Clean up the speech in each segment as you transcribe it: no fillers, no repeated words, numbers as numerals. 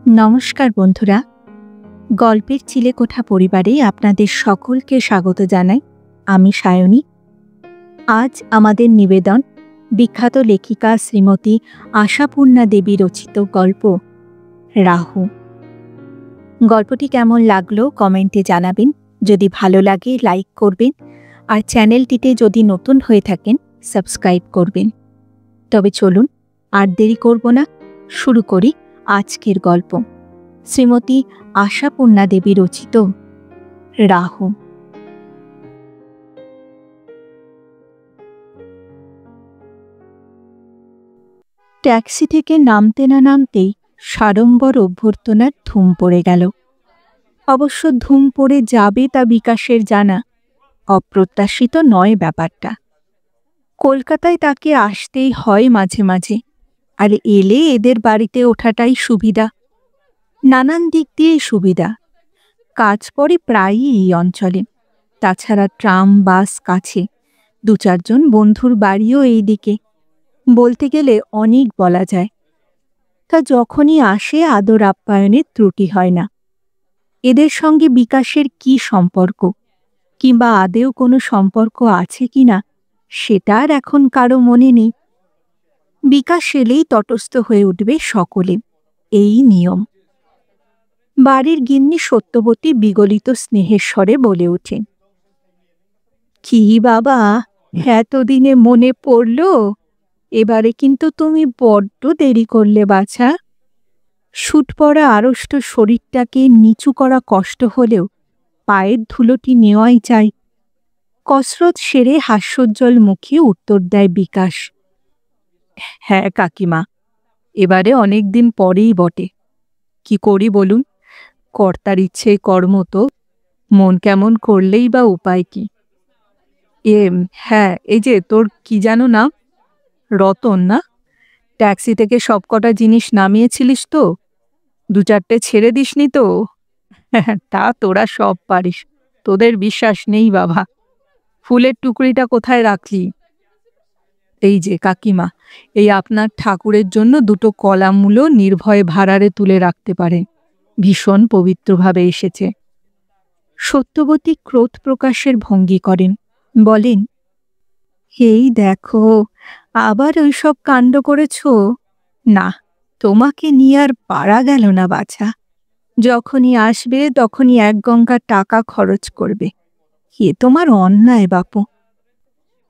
নমস্কার বন্ধুরা, গল্পের চিলেকোঠা পরিবারে আপনাদের সকলকে স্বাগত জানাই। আমি সায়নী। আজ আমাদের নিবেদন বিখ্যাত লেখিকা শ্রীমতী আশাপূর্ণা দেবী রচিত গল্প রাহু। গল্পটি কেমন লাগলো কমেন্টে জানাবেন। যদি ভালো লাগে লাইক করবেন, আর চ্যানেলটিতে যদি নতুন হয়ে থাকেন সাবস্ক্রাইব করবেন। তবে চলুন আর দেরি করব না, শুরু করি আজকের গল্প। শ্রীমতী আশাপূর্ণা দেবী রচিত রাহু। ট্যাক্সি থেকে নামতে না নামতেই সাড়ম্বর অভ্যর্থনার ধুম পড়ে গেল। অবশ্য ধুম পড়ে যাবে তা বিকাশের জানা। অপ্রত্যাশিত নয় ব্যাপারটা। কলকাতায় তাকে আসতেই হয় মাঝে মাঝে, আর এলে এদের বাড়িতে ওঠাটাই সুবিধা। নানান দিক দিয়ে সুবিধা। কাজ পড়ে প্রায়ই এই অঞ্চলে। তাছাড়া ট্রাম বাস কাছে, দু চারজন বন্ধুর বাড়িও এই দিকে। বলতে গেলে অনেক বলা যায়। তা যখনই আসে আদর আপ্যায়নের ত্রুটি হয় না। এদের সঙ্গে বিকাশের কি সম্পর্ক, কিংবা আদেও কোনো সম্পর্ক আছে কিনা, সেটা আর এখন কারো মনে নেই। বিকাশ এলেই তটস্থ হয়ে উঠবে সকলে, এই নিয়ম। বাড়ির গিন্নি সত্যবতী বিগলিত স্নেহের স্বরে বলে ওঠেন, কি বাবা, এতদিনে মনে পড়ল? এবারে কিন্তু তুমি বড্ড দেরি করলে বাছা। শুট পড়া আড়ষ্ট শরীরটাকে নিচু করা কষ্ট হলেও পায়ের ধুলোটি নেওয়াই চাই। কসরত সেরে হাস্যোজ্জ্বল মুখে উত্তর দেয় বিকাশ, হ্যাঁ কাকিমা, এবারে অনেক দিন পরেই বটে। কি করি বলুন, কর্তার ইচ্ছে কর্ম তো, মন কেমন করলেই বা উপায় কি। হ্যাঁ, এই যে তোর কি জানো না, রতন না? ট্যাক্সি থেকে সবকটা জিনিস নামিয়েছিলিস তো? দু চারটে ছেড়ে দিসনি তো? তা তোরা সব পারিস, তোদের বিশ্বাস নেই বাবা। ফুলের টুকরিটা কোথায় রাখলি? এই যে কাকিমা, এই আপনার ঠাকুরের জন্য দুটো কলা মূলো নির্ভয়ে ভাড়ারে তুলে রাখতে পারেন, ভীষণ পবিত্রভাবে এসেছে। সত্যবতী ক্রোধ প্রকাশের ভঙ্গি করেন, বলেন, এই দেখো, আবার ওইসব কাণ্ড করেছ? না, তোমাকে নিয়ে আর পারা গেল না বাছা। যখনই আসবে তখনই এক গঙ্গা টাকা খরচ করবে। এ তোমার অন্যায় বাপু।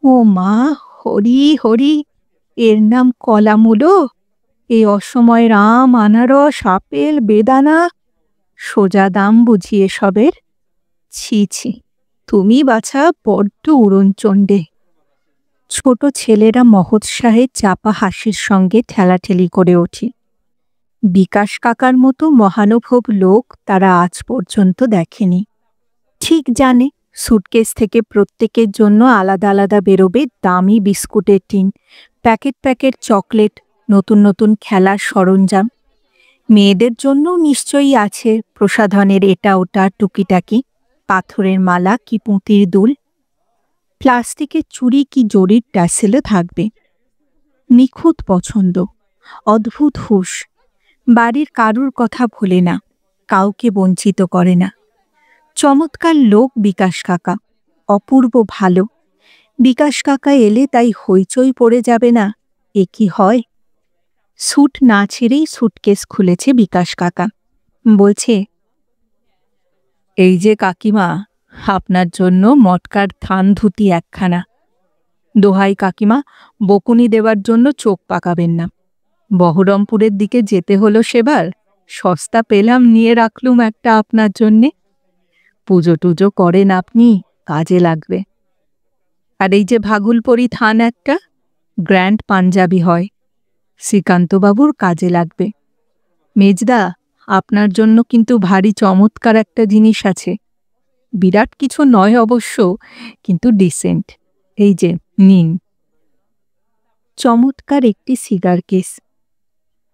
ও মা, হরি হরি, এর নাম কলামূলো? এই অসময়ের আম, আনারস, আপেল, বেদানা, সোজা দাম বুঝিয়ে সবের? ছি ছি, তুমি বাছা বড্ড উড়নচণ্ডে। ছোট ছেলেরা মহোৎসাহে চাপা হাসির সঙ্গে ঠেলাঠেলি করে ওঠে। বিকাশ কাকার মতো মহানুভব লোক তারা আজ পর্যন্ত দেখেনি। ঠিক জানে সুটকেস থেকে প্রত্যেকের জন্য আলাদা আলাদা বেরোবে দামি বিস্কুটের টিন, প্যাকেট প্যাকেট চকলেট, নতুন নতুন খেলার সরঞ্জাম। মেয়েদের জন্যও নিশ্চয়ই আছে প্রসাধনের এটা ওটা টুকিটাকি, পাথরের মালা কি পুঁতির দুল, প্লাস্টিকের চুড়ি কি জরির ট্যাসেলও থাকবে। নিখুঁত পছন্দ, অদ্ভুত হুঁশ। বাড়ির কারুর কথা ভোলে না, কাউকে বঞ্চিত করে না। চমৎকার লোক বিকাশ কাকা, অপূর্ব ভালো। বিকাশ কাকা এলে তাই হইচই পড়ে যাবে না, এ কি হয়? স্যুট না ছেড়েই স্যুটকেস খুলেছে বিকাশ কাকা, বলছে, এই যে কাকিমা, আপনার জন্য মটকার থান ধুতি একখানা। দোহাই কাকিমা, বকুনি দেওয়ার জন্য চোখ পাকাবেন না। বহরমপুরের দিকে যেতে হলো সেবার, সস্তা পেলাম, নিয়ে রাখলুম একটা আপনার জন্যে। পুজো টুজো করেন আপনি, কাজে লাগবে। আর এই যে ভাগুলপরি থান একটা, গ্র্যান্ড পাঞ্জাবি হয়, শ্রীকান্তবাবুর কাজে লাগবে। মেজদা, আপনার জন্য কিন্তু ভারী চমৎকার একটা জিনিস আছে। বিরাট কিছু নয় অবশ্য, কিন্তু ডিসেন্ট। এই যে নিন। চমৎকার একটি সিগার কেস।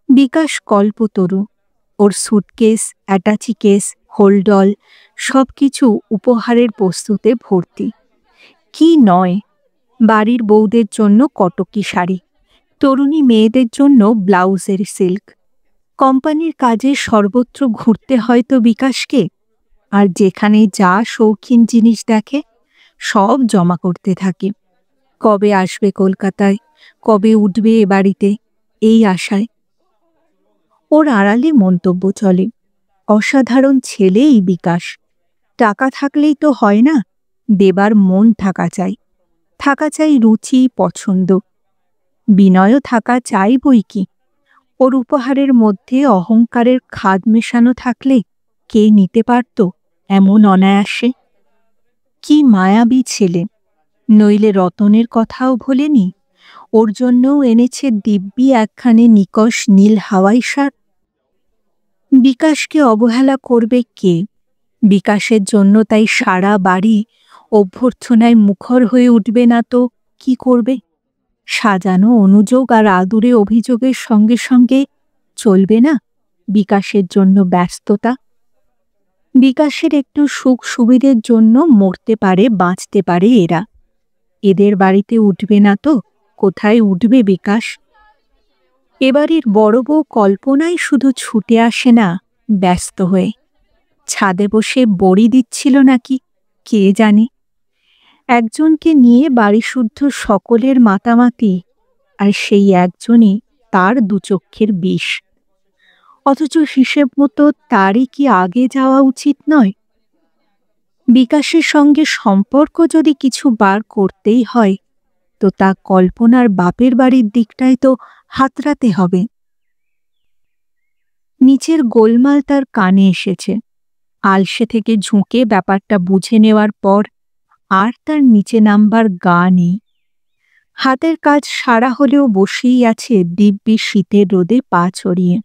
বিকাশ কল্পতরু, ওর সুটকেস, অ্যাটাচি কেস, হোলডল সব কিছু উপহারের বস্তুতে ভর্তি। কি নয়, বাড়ির বউদের জন্য কটকি শাড়ি, তরুণী মেয়েদের জন্য ব্লাউজের সিল্ক, কোম্পানির কাজে সর্বত্র ঘুরতে হয়তো বিকাশকে, আর যেখানে যা শৌখিন জিনিস দেখে সব জমা করতে থাকে। কবে আসবে কলকাতায়, কবে উঠবে এ বাড়িতে, এই আশায়। ওর আড়ালে মন্তব্য চলে, অসাধারণ ছেলে এই বিকাশ। টাকা থাকলেই তো হয় না, দেবার মন থাকা চাই, থাকা চাই রুচি পছন্দ। বিনয়ও থাকা চাই বই কি। ওর উপহারের মধ্যে অহংকারের খাদ মেশানো থাকলে কে নিতে পারত এমন অনায়াসে? কি মায়াবী ছেলে! নইলে রতনের কথাও ভোলেনি, ওর জন্যও এনেছে দিব্যি একখানে নিকষ নীল হাওয়াই সার। বিকাশকে অবহেলা করবে কে? বিকাশের জন্য তাই সারা বাড়ি অভ্যর্থনায় মুখর হয়ে উঠবে না তো কি করবে? সাজানো অনুযোগ আর আদুরে অভিযোগের সঙ্গে সঙ্গে চলবে না বিকাশের জন্য ব্যস্ততা। বিকাশের একটু সুখ সুবিধের জন্য মরতে পারে বাঁচতে পারে এরা, এদের বাড়িতে উঠবে না তো কোথায় উঠবে বিকাশ? এবাড়ির বড় বউ কল্পনাই শুধু ছুটে আসে না ব্যস্ত হয়ে, ছাদে বসে বড়ি দিচ্ছিল নাকি কে জানে। একজনকে নিয়ে বাড়িশুদ্ধ সকলের মাতামাতি, আর সেই একজনই তার দুচক্ষের বিষ। অথচ হিসেব মতো তারই কি আগে যাওয়া উচিত নয়? বিকাশের সঙ্গে সম্পর্ক যদি কিছু বার করতেই হয়, তো তা কল্পনার বাপের বাড়ির দিকটাই তো হাতড়াতে হবে। নিচের গোলমাল তার কানে এসেছে। আলসে থেকে ঝুঁকে ব্যাপারটা বুঝে নেওয়ার পর আর তার নিচে নামবার গা নেই। হাতের কাজ সারা হলেও বসেই আছে দিব্যি শীতের রোদে পা ছড়িয়ে।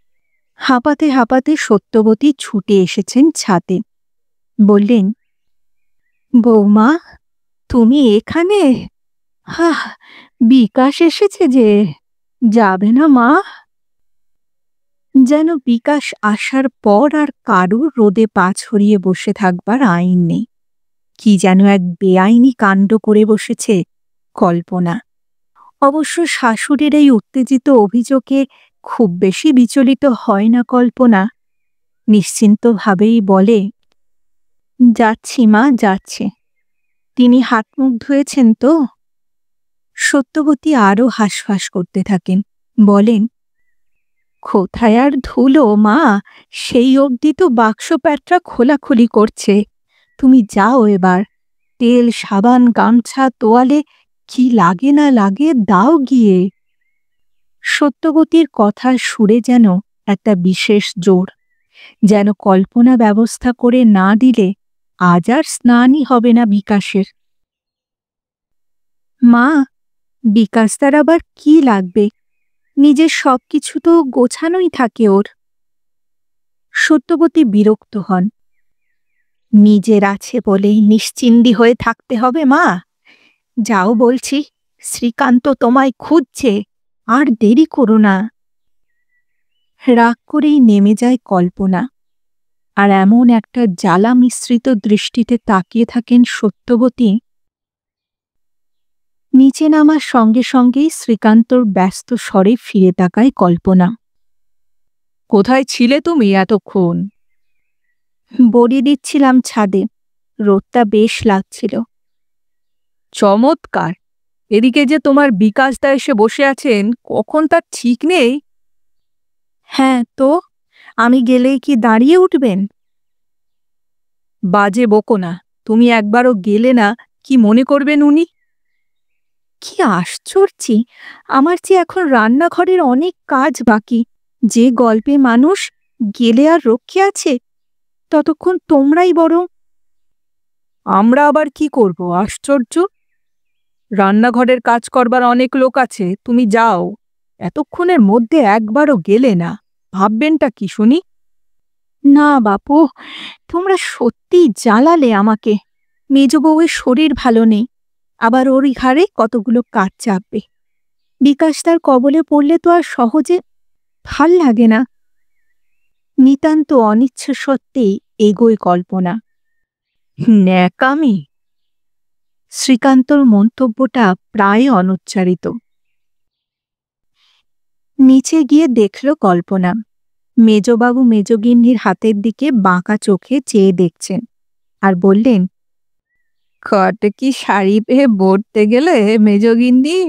হাঁপাতে হাঁপাতে সত্যবতী ছুটে এসেছেন ছাদে। বললেন, বৌমা, তুমি এখানে? হাহ, বিকাশ এসেছে যে, যাবে না মা? যেন বিকাশ আসার পর আর কারুর রোদে পা ছড়িয়ে বসে থাকবার আইন নেই। কি যেন এক বেআইনি কাণ্ড করে বসেছে কল্পনা। অবশ্য শাশুড়ির এই উত্তেজিত অভিযোগে খুব বেশি বিচলিত হয় না কল্পনা। নিশ্চিন্তভাবেই বলে, যাচ্ছি মা, যাচ্ছে। তিনি হাত মুখ ধুয়েছেন তো? সত্যবতী আরও হাঁসফাঁস করতে থাকেন, বলেন, কোথায় আর ধুলো মা, সেই অবধি তো বাক্স প্যাটরা খোলাখুলি করছে। তুমি যাও এবার, তেল সাবান গামছা তোয়ালে কি লাগে না লাগে দাও গিয়ে। সত্যবতীর কথার সুরে যেন একটা বিশেষ জোর, যেন কল্পনা ব্যবস্থা করে না দিলে আজ আর স্নানই হবে না বিকাশের। মা, বিকাশ তার আবার কি লাগবে? নিজের সব কিছু তো গোছানোই থাকে ওর। সত্যবতী বিরক্ত হন। নিজের আছে বলেই নিশ্চিন্দি হয়ে থাকতে হবে মা? যাও বলছি, শ্রীকান্ত তোমায় খুঁজছে, আর দেরি করো না। রাগ করেই নেমে যায় কল্পনা, আর এমন একটা জ্বালা মিশ্রিত দৃষ্টিতে তাকিয়ে থাকেন সত্যবতী। নিচে নামার সঙ্গে সঙ্গেই শ্রীকান্তর ব্যস্ত স্বরে ফিরে তাকায় কল্পনা। কোথায় ছিলে তুমি এতক্ষণ? বড়ি দিচ্ছিলাম ছাদে, রোদটা বেশ লাগছিল। চমৎকার! এদিকে যে তোমার বিকাশদা এসে বসে আছেন, কখন তার ঠিক নেই। হ্যাঁ তো, আমি গেলেই কি দাঁড়িয়ে উঠবেন? বাজে বকো না, তুমি একবারও গেলে না, কি মনে করবেন উনি? কি আশ্চর্য! আমার যে এখন রান্নাঘরের অনেক কাজ বাকি। যে গল্পে মানুষ, গেলে আর রক্ষে আছে? ততক্ষণ তোমরাই বরং। আমরা আবার কি করব? আশ্চর্য! রান্নাঘরের কাজ করবার অনেক লোক আছে, তুমি যাও। এতক্ষণের মধ্যে একবারও গেলে না, ভাববেনটা কি শুনি? না বাপু, তোমরা সত্যিই জ্বালালে আমাকে। মেজ বউয়ের শরীর ভালো নেই, আবার ওর ঘাড়ে কতগুলো কাজ চাপবে। বিকাশ তার কবলে পড়লে তো আর সহজে ভাল লাগে না। নিতান্ত অনিচ্ছা সত্ত্বেই এগোয় কল্পনা। ন্যাকামি! শ্রীকান্তর মন্তব্যটা প্রায় অনুচ্চারিত। নিচে গিয়ে দেখল কল্পনা মেজবাবু মেজগিন্নির হাতের দিকে বাঁকা চোখে চেয়ে দেখছেন আর বললেন, কত কি শাড়ি পেয়ে বলতে গেলে মেজগিন্নি?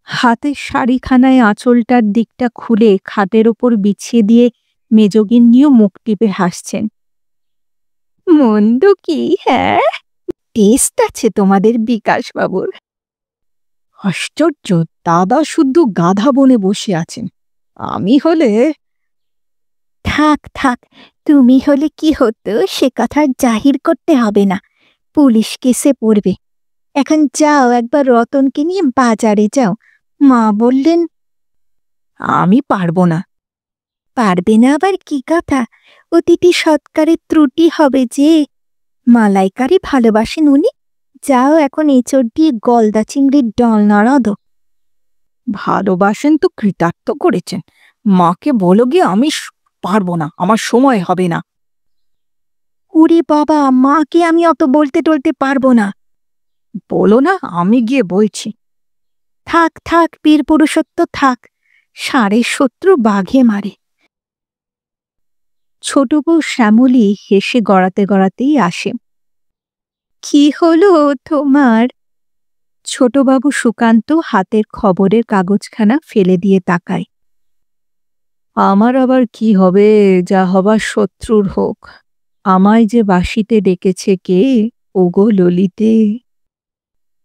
হাতের শাড়িখানায় আঁচলটার দিকটা খুলে খাটের ওপর বিছিয়ে দিয়ে মেজগিন্নিও মুখ টিপে হাসছেন। মন্দ কি, হ্যাঁ? টেস্ট আছে তোমাদের বিকাশবাবুর। আশ্চর্য, দাদা শুদ্ধ গাধা বনে বসে আছেন। আমি হলে... থাক থাক, তুমি হলে কি হতো সে কথা জাহির করতে হবে না, পুলিশ কেসে পড়বে। এখন যাও, একবার রতনকে নিয়ে বাজারে যাও। মা বললেন। আমি পারবো না। পারবে না আবার কি কথা? অতিথি সৎকারের ত্রুটি হবে যে। মালাইকারি ভালোবাসেন উনি। যাও এখন এঁচড় দিয়ে গলদা চিংড়ির ডালনা রাঁধো। ভালোবাসেন তো কৃতার্থ করেছেন। মাকে বলো গিয়ে আমি পারবো না, আমার সময় হবে না। ওরে বাবা, মাকে আমি অত বলতে টলতে পারবো না। বলো না, আমি গিয়ে বলছি। থাক থাক, বীর পুরুষত্ব থাক, ষাঁড়ের শত্রু বাঘে মারে। ছোট বউ শ্যামলী হেসে গড়াতে গড়াতেই আসে। কি হলো তোমার? ছোটবাবু সুকান্ত হাতের খবরের কাগজখানা ফেলে দিয়ে তাকায়। আমার আবার কি হবে, যা হবার শত্রুর হোক। আমায় যে বাঁশিতে ডেকেছে কে, ওগো ললিতে।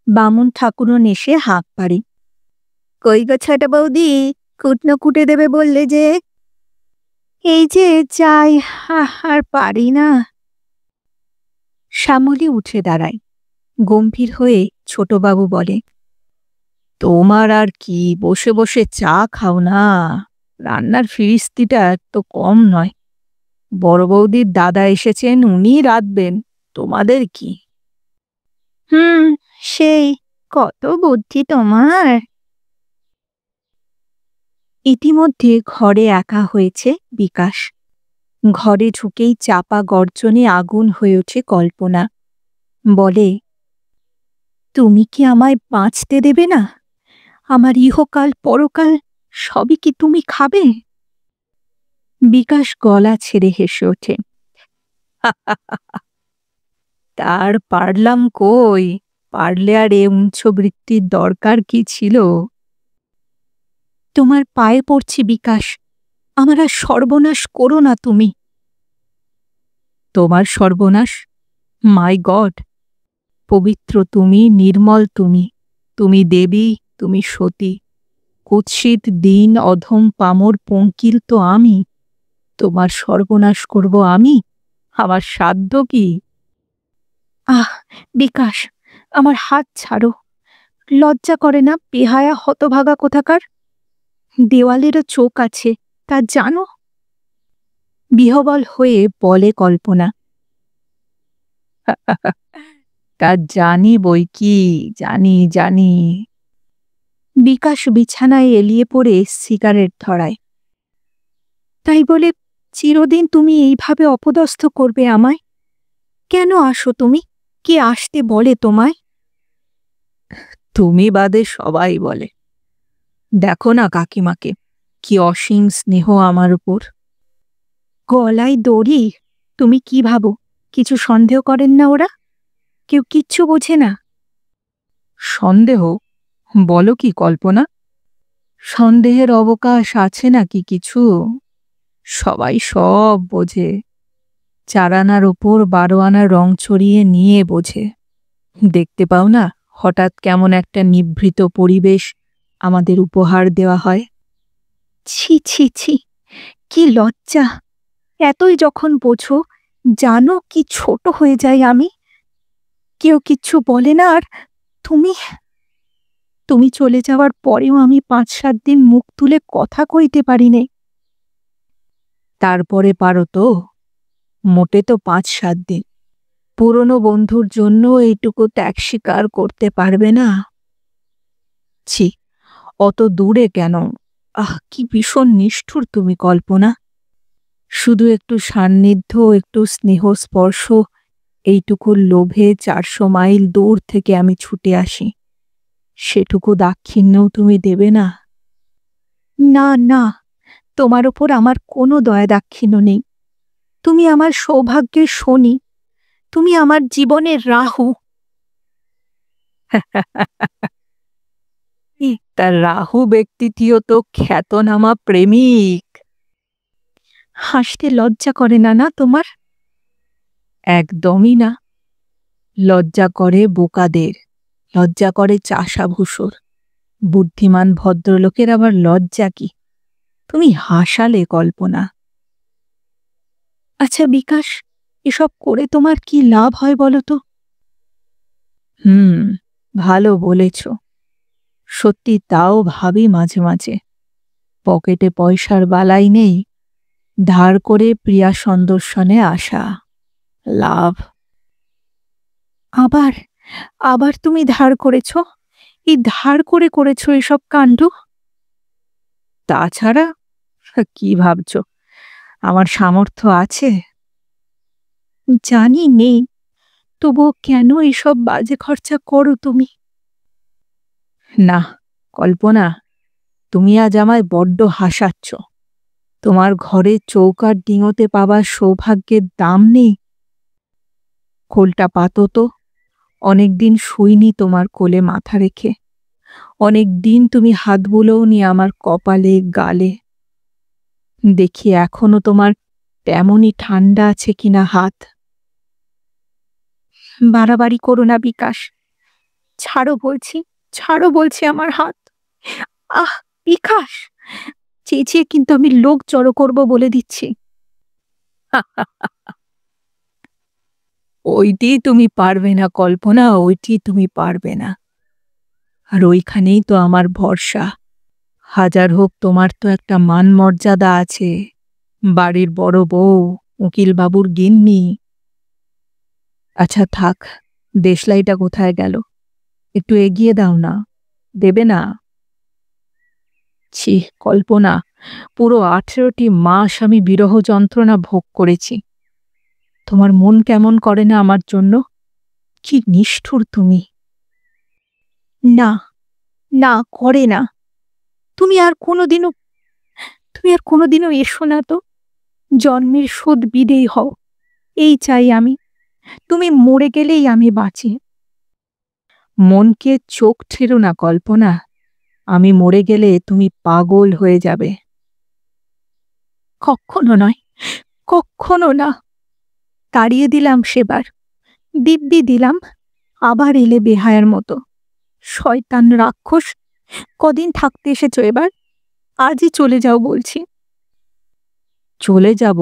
বামুন ঠাকুরন এসে হাঁক পাড়ে। কই গো ছোট বৌদি, কুটনো কুটে দেবে বললে যে? এই যে যাই, আর পারি না। শ্যামলী উঠে দাঁড়ায়। গম্ভীর হয়ে ছোটবাবু বলে, তোমার আর কি, বসে বসে চা খাও না। রান্নার ফিরিস্তিটা তো কম নয়। বড় বৌদির দাদা এসেছেন, উনি রাঁধবেন, তোমাদের কি? সেই, কত বুদ্ধি তোমার। ইতিমধ্যে ঘরে একা হয়েছে বিকাশ। ঘরে ঢুকেই চাপা গর্জনে আগুন হয়ে ওঠে কল্পনা। বলে, তুমি কি আমায় বাঁচতে দেবে না? আমার ইহকাল পরকাল সবই কি তুমি খাবে? বিকাশ গলা ছেড়ে হেসে ওঠে। তার পারলাম কই, পারলে আর এ উঞ্চবৃত্তির দরকার কি ছিল? তোমার পায়ে পড়ছি বিকাশ, আমার আর সর্বনাশ করো না তুমি। তোমার সর্বনাশ? মাই গড! পবিত্র তুমি, নির্মল তুমি, তুমি দেবী, তুমি সতী। কুৎসিত দিন অধম পামর পঙ্কিল তো আমি। তোমার সর্বনাশ করব আমি? আমার সাধ্য কি? আহ বিকাশ, আমার হাত ছাড়ো। লজ্জা করে না, বেহায়া হতভাগা কোথাকার? দেওয়ালেরও চোখ আছে, তা জানো? বিহবল হয়ে বলে কল্পনা। তা জানি বই কি, জানি জানি। বিকাশ বিছানায় এলিয়ে পড়ে সিগারেট ধরায়। তাই বলে চিরদিন তুমি এইভাবে অপদস্থ করবে আমায়? কেন আসো তুমি? কে আসতে বলে তোমায়? তুমি বাদে সবাই বলে। দেখো না কাকিমাকে, কি অসীম স্নেহ আমার উপর। গলায় দড়ি? তুমি কি ভাবো কিছু সন্দেহ করেন না ওরা? কেউ কিচ্ছু বোঝে না? সন্দেহ? বলো কি কল্পনা? সন্দেহের অবকাশ আছে নাকি কিছু? সবাই সব বোঝে। 4 আনার ওপর 12 আনার রং ছড়িয়ে নিয়ে বোঝে। দেখতে পাও না হঠাৎ কেমন একটা নিভৃত পরিবেশ আমাদের উপহার দেওয়া হয়? ছি ছি ছি, কি লজ্জা! এতই যখন বোঝো, জানো কি ছোট হয়ে যাই আমি। কেউ কিচ্ছু বলে না, আর তুমি তুমি চলে যাওয়ার পরেও আমি 5-7 দিন মুখ তুলে কথা কইতে পারি নে। তারপরে পারো তো? মোটে তো 5-7 দিন। পুরনো বন্ধুর জন্য এইটুকু ত্যাগ স্বীকার করতে পারবে না? ছি, অত দূরে কেন? কি ভীষণ নিষ্ঠুর তুমি কল্পনা। শুধু একটু সান্নিধ্য, একটু স্নেহ স্পর্শ, এইটুকুর লোভে 400 মাইল দূর থেকে আমি ছুটে আসি। সেটুকু দাক্ষিণ্যও তুমি দেবে না? না না, তোমার ওপর আমার কোনো দয়া দাক্ষিণ্য নেই। তুমি আমার সৌভাগ্যের শনি, তুমি আমার জীবনের রাহু। তার রাহু ব্যক্তিটিও তো খ্যাতনামা প্রেমিক। হাসতে লজ্জা করে না না তোমার? একদমই না। লজ্জা করে বোকাদের, লজ্জা করে চাষাভুষোর। বুদ্ধিমান ভদ্রলোকের আবার লজ্জা কি? তুমি হাসালে কল্পনা। আচ্ছা বিকাশ, এসব করে তোমার কি লাভ হয় বলো তো? ভালো বলেছ। সত্যি তাও ভাবি মাঝে মাঝে। পকেটে পয়সার বালাই নেই, ধার করে প্রিয়া সন্দর্শনে আসা লাভ। আবার আবার তুমি ধার করেছ? এই ধার করে করেছ এসব কাণ্ড? তাছাড়া কি ভাবছ আমার সামর্থ্য আছে? জানি নেই, তবুও কেন এসব বাজে খরচা করো তুমি? না কল্পনা, তুমি আজ আমায় বড্ড হাসাচ্ছ। তোমার ঘরে চৌকার ডিঙোতে পাবার সৌভাগ্যের দাম নেই? কোলটা পাতো তো। অনেকদিন শুইনি তোমার কোলে মাথা রেখে। অনেক দিন তুমি হাত বুলোওনি আমার কপালে গালে। দেখি এখনো তোমার তেমনই ঠান্ডা আছে কিনা হাত। বাড়াবাড়ি করো না বিকাশ, ছাড়ো বলছি, ছাড়ো বলছি আমার হাত। আহ বিকাশ, চেঁচিয়ে কিন্তু আমি লোক জড়ো করব বলে দিচ্ছি। ওইটি তুমি পারবে না কল্পনা, ওইটি তুমি পারবে না। আর ওইখানেই তো আমার ভরসা। হাজার হোক তোমার তো একটা মান মর্যাদা আছে, বাড়ির বড় বউ, উকিলবাবুর গিন্নি। আচ্ছা থাক, দেশলাইটা কোথায় গেল? একটু এগিয়ে দাও না, দেবে না? ছি কল্পনা, পুরো 18টি মাস আমি বিরহ যন্ত্রণা ভোগ করেছি। তোমার মন কেমন করে না আমার জন্য? কি নিষ্ঠুর তুমি! না, না করে না। তুমি আর কোনোদিনও, তুমি আর কোনোদিনও এসো না তো। জন্মের শোধ বিদেয় হও, এই চাই আমি। তুমি মরে গেলেই আমি বাঁচি। মনকে চোখ ঠেরো না কল্পনা, আমি মরে গেলে তুমি পাগল হয়ে যাবে। কক্ষনো নয়, কক্ষনো না। তাড়িয়ে দিলাম সেবার, দিব্যি দিলাম, আবার এলে বেহায়ার মতো। শয়তান রাক্ষস, কদিন থাকতে এসেছ এবার? আজই চলে যাও বলছি। চলে যাব?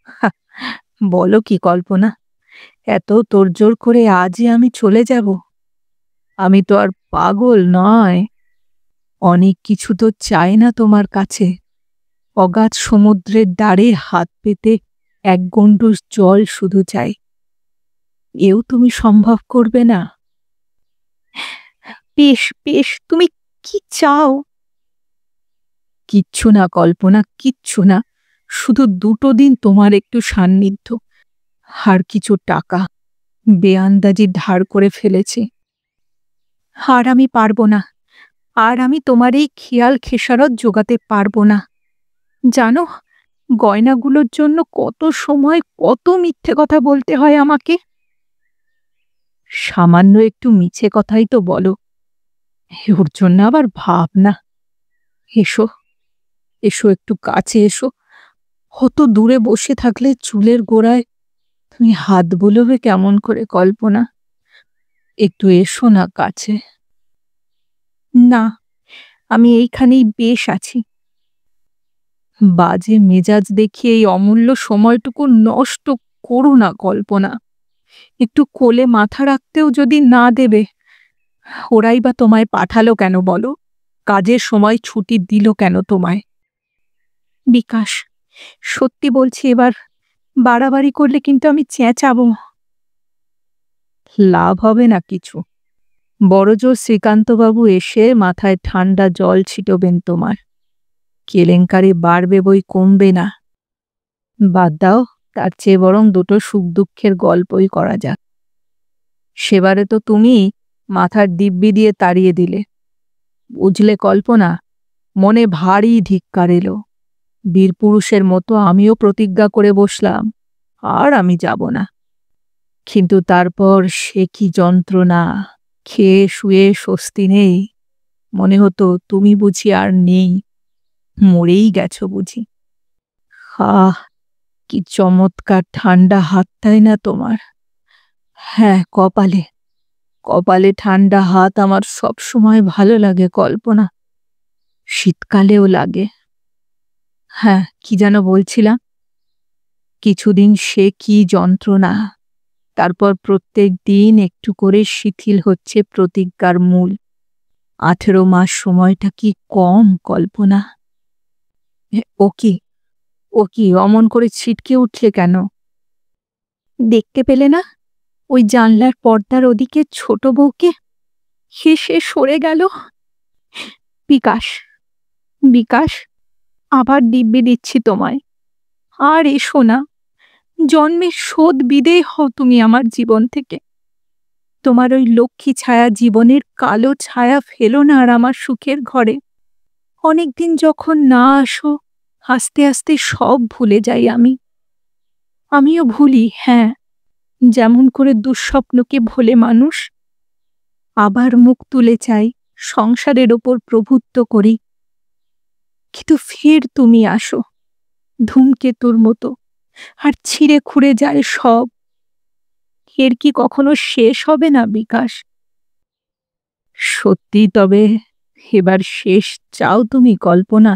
হা, বলো কি কল্পনা, এত তোড়জোড় করে আজই আমি চলে যাব? আমি তো আর পাগল নয়। অনেক কিছু তো চাই না তোমার কাছে। অগাধ সমুদ্রের দ্বারে হাত পেতে এক গণ্ডূষ জল শুধু চাই। এও তুমি সম্ভব করবে না? বেশ বেশ, তুমি কি চাও? কিচ্ছু না কল্পনা, কিচ্ছু না। শুধু 2টো দিন তোমার একটু সান্নিধ্য, আর কিছু টাকা বেআন্দাজি ধার করে ফেলেছি। আর আমি পারব না, আর আমি তোমার এই খেয়াল খেসারত জোগাতে পারব না। জানো, গয়নাগুলোর জন্য কত সময় কত মিথ্যে কথা বলতে হয় আমাকে। সামান্য একটু মিছে কথাই তো বলো, ওর জন্য আবার ভাবনা। এসো, এসো একটু কাছে এসো। অত দূরে বসে থাকলে চুলের গোড়ায় তুমি হাত বুলোবে কেমন করে কল্পনা? একটু এসো না কাছে। না, আমি এইখানেই বেশ আছি। বাজে মেজাজ দেখিয়ে এই অমূল্য সময়টুকু নষ্ট করো না কল্পনা। একটু কোলে মাথা রাখতেও যদি না দেবে, ওরাই বা তোমায় পাঠালো কেন বলো? কাজের সময় ছুটি দিল কেন তোমায়? বিকাশ, সত্যি বলছি, এবার বাড়াবাড়ি করলে কিন্তু আমি চেঁচাবো। লাভ হবে না কিছু। বড়জোর শ্রীকান্তবাবু এসে মাথায় ঠান্ডা জল ছিটবেন তোমার। কেলেঙ্কারি বাড়বে বই কমবে না। বাদ দাও, তার চেয়ে বরং 2টো সুখ দুঃখের গল্পই করা যাক। সেবারে তো তুমি মাথার দিব্যি দিয়ে তাড়িয়ে দিলে। বুঝলে কল্পনা, মনে ভারী ধিক্কার এলো। বীরপুরুষের মতো আমিও প্রতিজ্ঞা করে বসলাম, আর আমি যাব না। কিন্তু তারপর সে কি যন্ত্রণা! খেয়ে শুয়ে স্বস্তি নেই। মনে হতো তুমি বুঝি আর নেই, মরেই গেছো বুঝি। আহ, কি চমৎকার ঠান্ডা হাত, তাই না তোমার? হ্যাঁ, কপালে কপালে ঠান্ডা হাত আমার সব সময় ভালো লাগে কল্পনা, শীতকালেও লাগে। হ্যাঁ, কি যেন বলছিলাম? কিছুদিন সে কি যন্ত্রণা, তারপর প্রত্যেক দিন একটু করে শিথিল হচ্ছে প্রতিজ্ঞার মূল। 18 মাস সময়টা কি কম কল্পনা? ও কি, ও কি অমন করে ছিটকে উঠলে কেন? দেখতে পেলে না ওই জানলার পর্দার ওদিকে ছোট বউকে? সে সরে গেল। বিকাশ, বিকাশ, আবার দিব্যি দিচ্ছি তোমায়, আর এসো না। জন্মের শোধ বিদেয় হও তুমি আমার জীবন থেকে। তোমার ওই লক্ষ্মী ছায়া জীবনের কালো ছায়া ফেলো না আর আমার সুখের ঘরে। অনেকদিন যখন না আসো, আস্তে আস্তে সব ভুলে যাই আমি। আমিও ভুলি, হ্যাঁ, যেমন করে দুঃস্বপ্নকে ভোলে মানুষ। আবার মুখ তুলে চাই, সংসারের ওপর প্রভুত্ব করি। কিন্তু ফের তুমি আসো, ধূমকেতুর মতো, আর ছিঁড়ে খুঁড়ে যায় সব। এর কি কখনো শেষ হবে না বিকাশ? সত্যি তবে এবার শেষ চাও তুমি কল্পনা?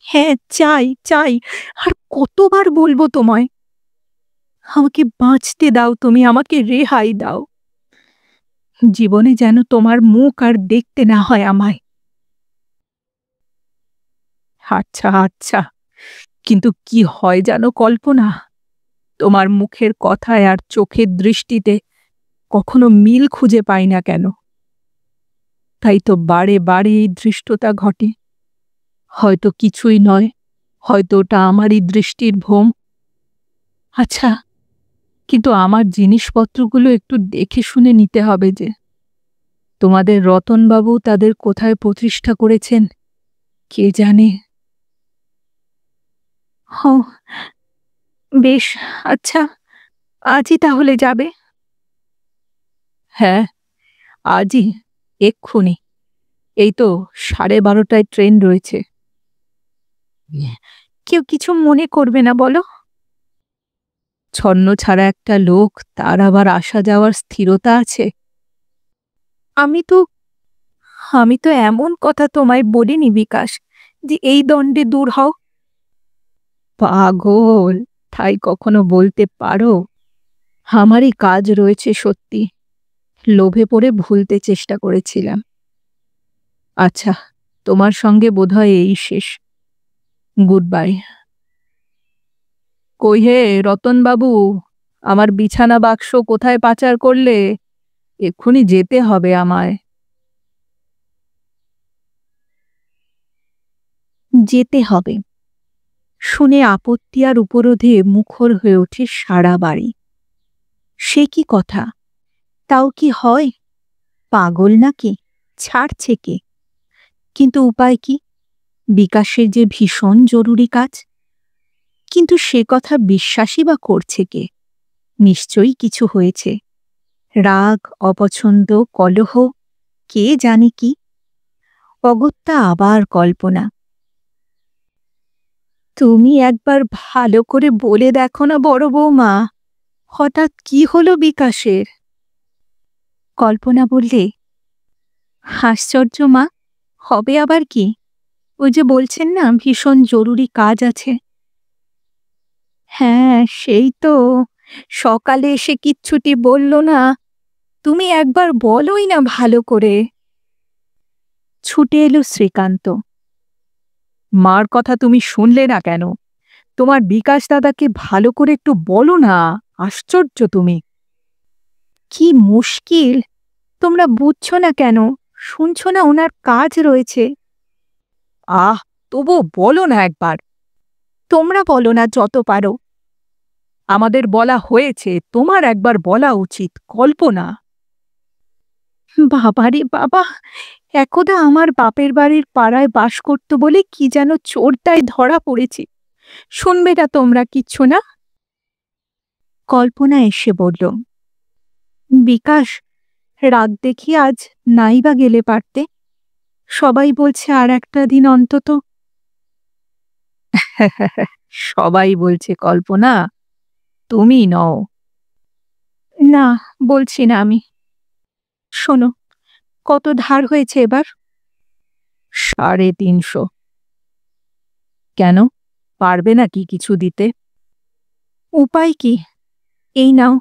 হ্যাঁ, চাই চাই, আর কতবার বলবো তোমায়? আমাকে বাঁচতে দাও তুমি, আমাকে রেহাই দাও। জীবনে যেন তোমার মুখ আর দেখতে না হয় আমায়। আচ্ছা আচ্ছা, কিন্তু কি হয় জানো কল্পনা, তোমার মুখের কথায় আর চোখের দৃষ্টিতে কখনো মিল খুঁজে পাই না কেন? তাই তো বারে বারে এই ধৃষ্টতা ঘটে। হয়তো কিছুই নয়, হয়তো ওটা আমারই দৃষ্টির ভ্রম। আচ্ছা, কিন্তু আমার জিনিসপত্রগুলো একটু দেখে শুনে নিতে হবে যে। তোমাদের রতনবাবু তাদের কোথায় প্রতিষ্ঠা করেছেন কে জানে। ও বেশ, আচ্ছা, আজই তাহলে যাবে? হ্যাঁ, আজই, এক্ষুনি। এই তো 12:30টায় ট্রেন রয়েছে। কেউ কিছু মনে করবে না বলো? ছন্ন ছাড়া একটা লোক, তার আবার আসা যাওয়ার স্থিরতা আছে? আমি তো আমি তো এমন কথা তোমায় বলিনি বিকাশ যে এই দণ্ডে দূর হও। পাগল, তাই কখনো বলতে পারো? আমারই কাজ রয়েছে সত্যি, লোভে পড়ে ভুলতে চেষ্টা করেছিলাম। আচ্ছা, তোমার সঙ্গে বোধহয় এই শেষ। Good bye. কই হে রতনবাবু, আমার বিছানা বাক্স কোথায় পাচার করলে? এক্ষুনি যেতে হবে আমায়। যেতে হবে শুনে আপত্তি আর উপরোধে মুখর হয়ে ওঠে সারা বাড়ি। সে কি কথা, তাও কি হয়? পাগল নাকি, ছাড়ছে কে? কিন্তু উপায় কি? বিকাশের যে ভীষণ জরুরি কাজ। কিন্তু সে কথা বিশ্বাসই বা করছে কে? নিশ্চয়ই কিছু হয়েছে, রাগ, অপছন্দ, কলহ, কে জানে কি। অগত্যা আবার কল্পনা। তুমি একবার ভালো করে বলে দেখো না বড় বৌমা, হঠাৎ কি হলো বিকাশের? কল্পনা বললে, আশ্চর্য মা, হবে আবার কি? ওই যে বলছেন না ভীষণ জরুরি কাজ আছে। হ্যাঁ, সেই তো, সকালে এসে কিচ্ছুটি বলল না। তুমি একবার বলোই না ভালো করে। ছুটে এলো শ্রীকান্ত। মার কথা তুমি শুনলে না কেন? তোমার বিকাশ দাদাকে ভালো করে একটু বলো না। আশ্চর্য তুমি! কি মুশকিল! তোমরা বুঝছো না কেন? শুনছো না ওনার কাজ রয়েছে? আহ, তবু বলো না একবার। তোমরা বলো না যত পারো। আমাদের বলা হয়েছে, তোমার একবার বলা উচিত কল্পনা। বাবারে বাবা, একদা আমার বাপের বাড়ির পাড়ায় বাস করত বলে কি যেন চোরটায় ধরা পড়েছি। শুনবে না তোমরা কিচ্ছু না? কল্পনা এসে বলল, বিকাশ, রাত দেখি আজ নাই বা গেলে পারতে। সবাই বলছে আর একটা দিন অন্তত। সবাই বলছে কল্পনা, তুমি নও। না, বলছি না আমি। শোনো, কত ধার হয়েছে এবার? 350। কেন, পারবে নাকি কিছু দিতে? উপায় কি? এই নাও,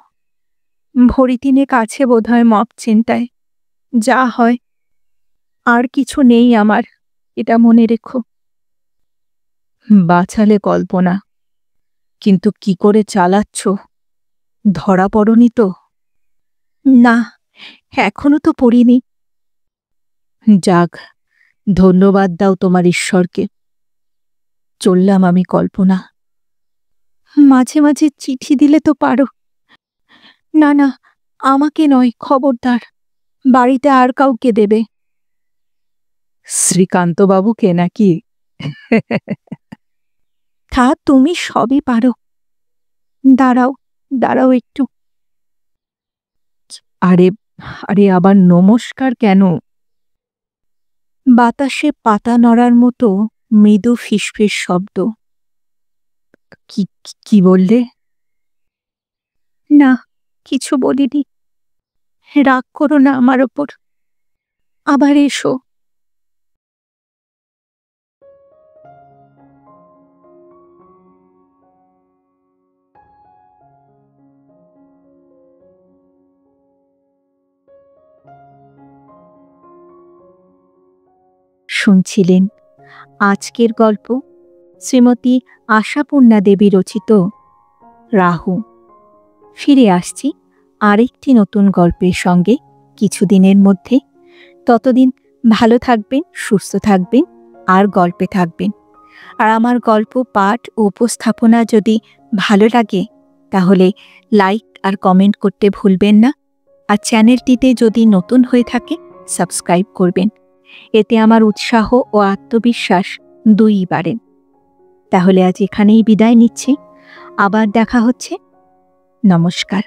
ভরি তিনেক আছে বোধহয় মপ চিন্তায়। যা হয়। আর কিছু নেই আমার, এটা মনে রেখো। বাঁচালে কল্পনা, কিন্তু কি করে চালাচ্ছ? ধরা পড়নি তো? না, এখনো তো পড়িনি। যাক, ধন্যবাদ দাও তোমার ঈশ্বরকে। চললাম আমি কল্পনা। মাঝে মাঝে চিঠি দিলে তো পারো। না না, আমাকে নয়, খবরদার। বাড়িতে আর কাউকে দেবে। শ্রীকান্তবাবুকে নাকি? তা তুমি সবই পারো। দাঁড়াও, দাঁড়াও একটু। আরে আরে, আবার নমস্কার কেন? বাতাসে পাতা নড়ার মতো মৃদু ফিসফিস শব্দ। কি কি বললে? না, কিছু বলিনি। রাগ করো না আমার ওপর। আবার এসো। শুনছিলেন আজকের গল্প, শ্রীমতী আশাপূর্ণা দেবী রচিত রাহু। ফিরে আসছি আরেকটি নতুন গল্পের সঙ্গে কিছুদিনের মধ্যে। ততদিন ভালো থাকবেন, সুস্থ থাকবেন, আর গল্পে থাকবেন। আর আমার গল্প পাঠ ও উপস্থাপনা যদি ভালো লাগে তাহলে লাইক আর কমেন্ট করতে ভুলবেন না। আর চ্যানেলটিতে যদি নতুন হয়ে থাকে সাবস্ক্রাইব করবেন। এতে আমার উৎসাহ ও আত্মবিশ্বাস দুইই বাড়ে। তাহলে আজ এখানেই বিদায় নিচ্ছি। আবার দেখা হচ্ছে। নমস্কার।